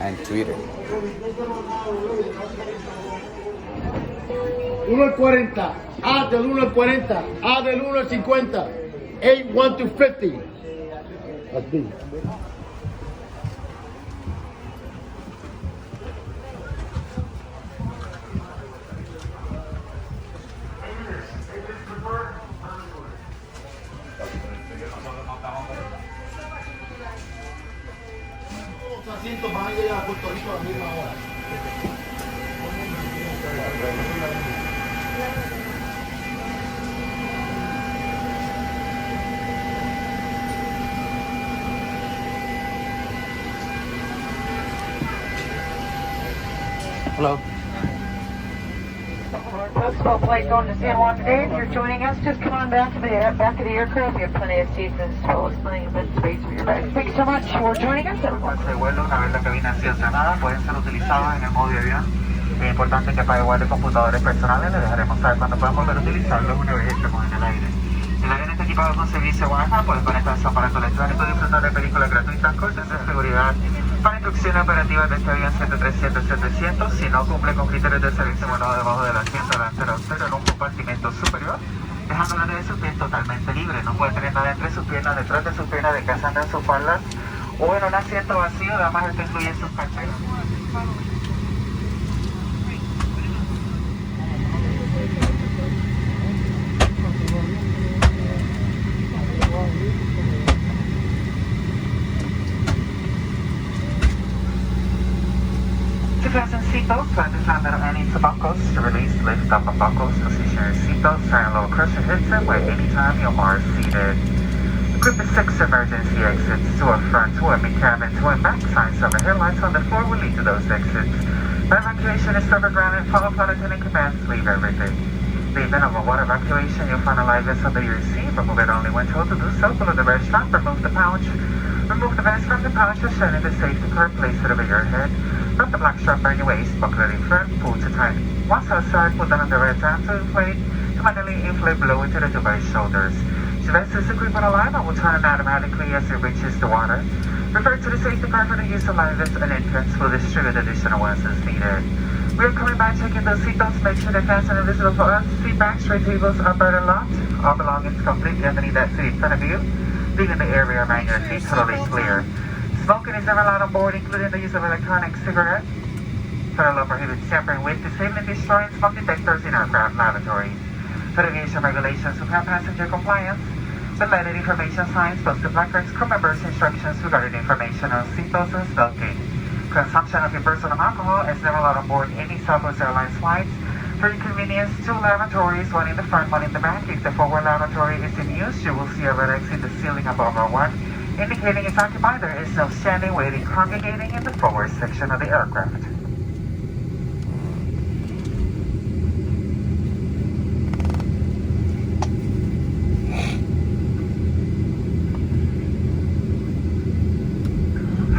and Twitter. 1 al 40, A del 1 al 40, A del 1 al 50, 8, 1 to 50. Así. Los asientos van a llegar a Puerto Rico a la misma hora. Hello. Well, flight going to San Juan today. If you're joining us, just come on back to the back of the aircraft. We have plenty of seats as well as plenty of bed space for your bags. Thanks so much for joining us. Vuelo, una vez la cabina ha sido cerrada, pueden ser utilizados en el modo de avión. Es importante que apague igual de computadores personales. Les dejaremos saber cuándo puedan volver a utilizarlos una vez estemos en el aire. El avión está equipado con servicio Wi-Fi. Pueden conectar su aparato electrónico y disfrutar de películas gratuitas, cortes de seguridad. Para instrucciones operativas de este avión 737-700, si no cumple con criterios de servicio, bueno, debajo del asiento delantero, pero en un compartimento superior, dejando la de sus pies totalmente libre. No puede tener nada entre sus piernas, detrás de sus piernas, descansando en sus faldas o en un asiento vacío, además esto incluye sus carteras. Fasten seatbelts, plan to fasten any buckles. To release, lift up the buckles, position your seatbelts, turn low, crush your headset, wait anytime you are seated. Equip with 6 emergency exits, 2 up front, 2 at mid-cabin, 2 at back. Signs of the headlights on the floor will lead to those exits. The evacuation is covered ground and follow flight attendant commands, leave everything. The event of a water evacuation, you'll find a live vest under your seat. Remove it only when told to do so. Below the red strap, remove the pouch. Remove the vest from the pouch and shut in the safety cord, place it over your head. Wrap the black strap around your waist, buckle it in front, pull to tight. Once outside, pull down the red arm to inflate, to manually inflate below into the device shoulders. The vest is equipped with a live and will turn automatically as it reaches the water. Refer to the safety card for the use of live vests, and entrance will distribute additional ones as needed. We are coming by checking those seatbelts, make sure they're fastened and visible for us. Seat backs, tray tables are buried and locked. All belongings completely underneath that seat in front of you, leaving the area around your seat totally clear. Smoking is never allowed on board, including the use of electronic cigarettes. Federal law prohibits tampering with, disabling, destroying smoke detectors in aircraft lavatories. Federal aviation regulations will have passenger compliance. The lighted information signs, posted placards, crew members' instructions regarding information on seatbelts and smoking. Consumption of impersonal alcohol is never allowed on board any Southwest Airlines flights. For your convenience, 2 lavatories, one in the front, one in the back. If the forward lavatory is in use, you will see a red X in the ceiling above R1, indicating it's occupied. There is no standing, waiting, congregating in the forward section of the aircraft.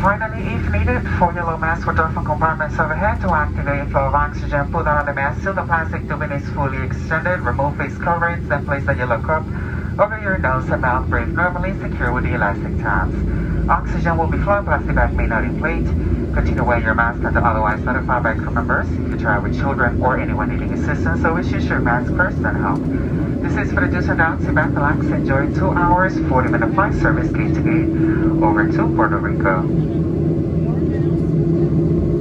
Finally, if needed, 4 yellow masks will drop from compartments overhead. To activate flow of oxygen, pull down on the mask till the plastic tubing is fully extended. Remove face coverings, then place the yellow cup over your nose and mouth. Breathe normally, secure with the elastic tabs. Oxygen will be flowing, plastic bag may not inflate. Continue wearing your mask until otherwise notified by crew members. If you travel with children or anyone needing assistance, always use your mask first and help. This is for the do's and don'ts. Sit back, relax, enjoy 2 hours, 40-minute flight service gate to gate over to Puerto Rico.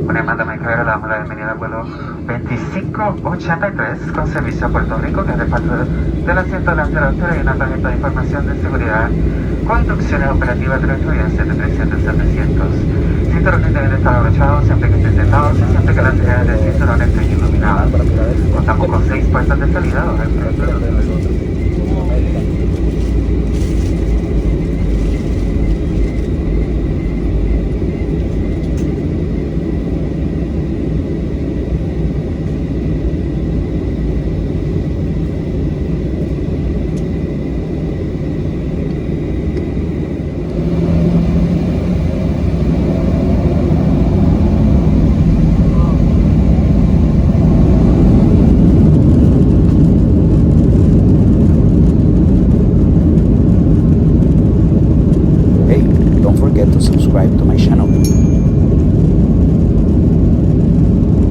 Una demanda me caballero, le damos la bienvenida al vuelo 2583 con servicio a Puerto Rico, que es de parte del asiento delantero y una tarjeta de información de seguridad con instrucciones operativas de nuestro avión 737-700. Cinturones deben estar abrochados siempre que estén sentados y siempre que las señales del cinturón estén iluminadas. Contamos con 6 puertas de salida, 2 al frente.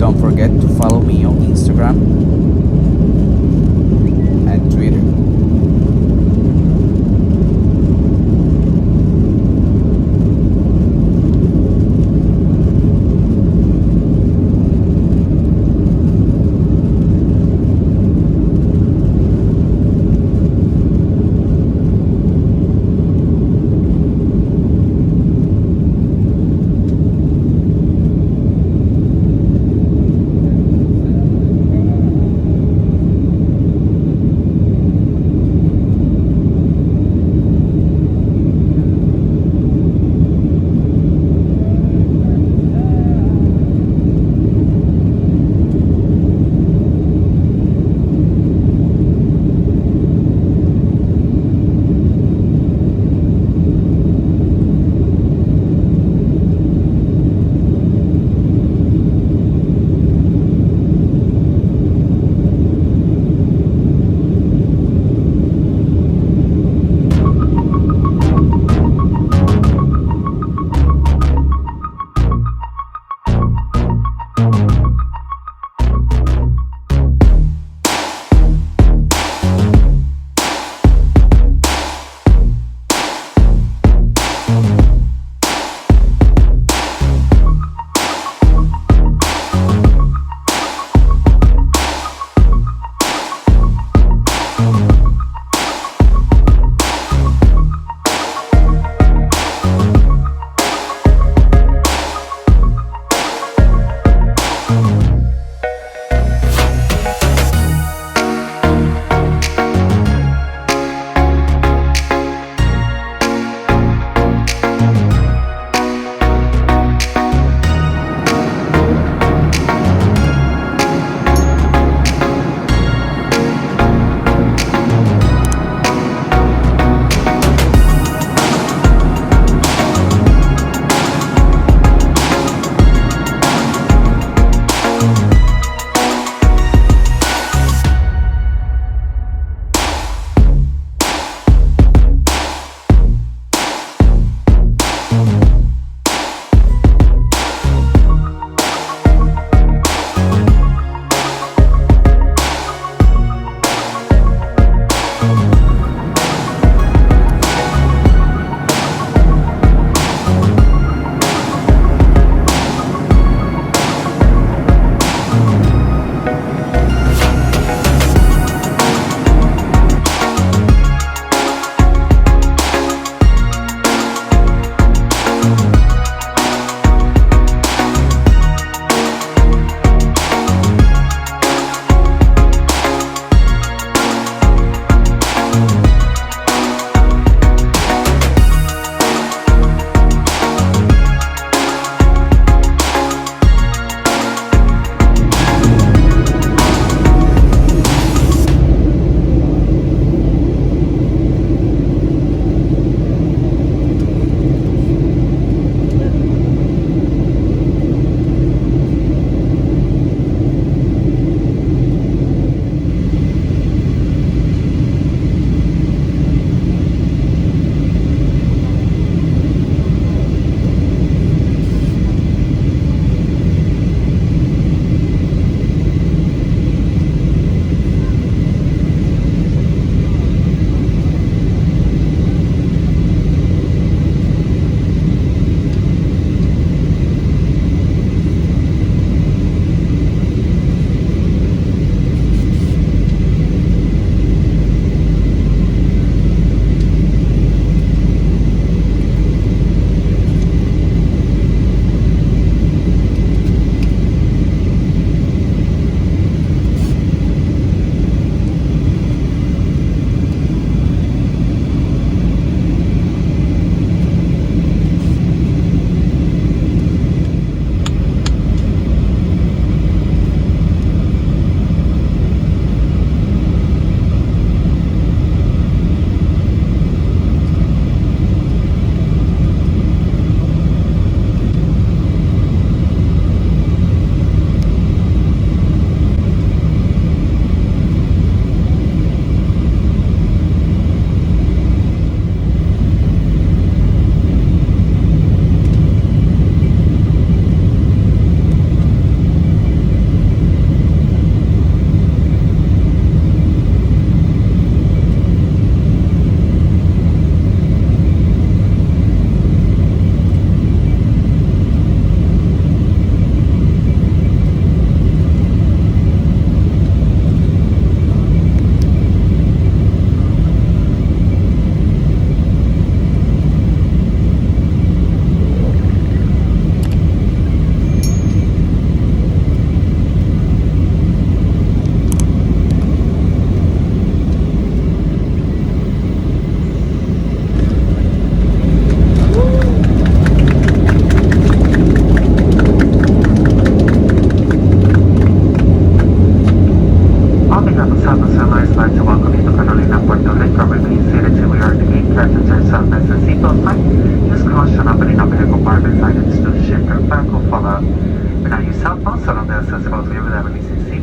Don't forget to follow me on Instagram and Twitter.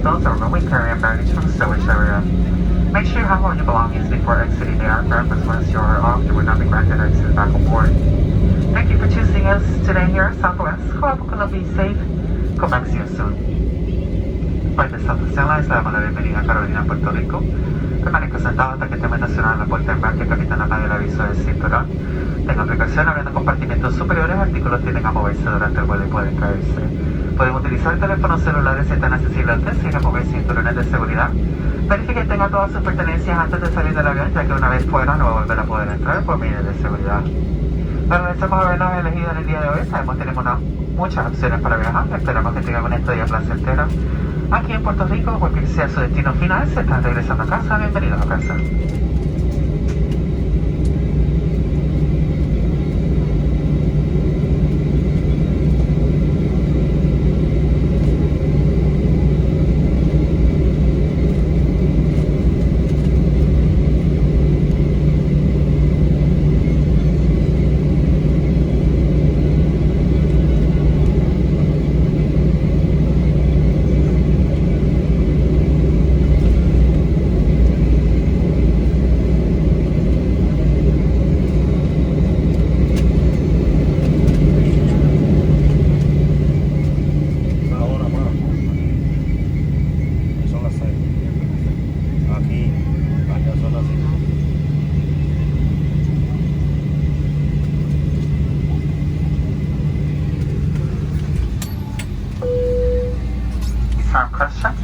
seatbelts or when we carry baggage from the storage area. Make sure you have all your belongings before exiting the aircraft, as once you are off, you will not be granted access back aboard. Thank you for choosing us today here at Southwest. Hope you will be safe. Come back to you soon. Flight de Southwest Airlines, le damos la bienvenida a Carolina, Puerto Rico. Permanezca sentado hasta que estemos estacionados en la puerta de embarque. El capitán apague el aviso del cinturón. Tengan precaución abriendo compartimentos superiores. Artículos tienden a moverse durante el vuelo y pueden caerse. Pueden utilizar teléfonos celulares si están accesibles a usted sin remover cinturones de seguridad. Verifique que tenga todas sus pertenencias antes de salir del avión, ya que una vez fuera no va a volver a poder entrar por medios de seguridad. Le agradecemos habernos elegido en el día de hoy. Sabemos que tenemos muchas opciones para viajar. Esperamos que tengan una estadía placentera aquí en Puerto Rico. Cualquier sea su destino final, se están regresando a casa. Bienvenidos a casa. Question.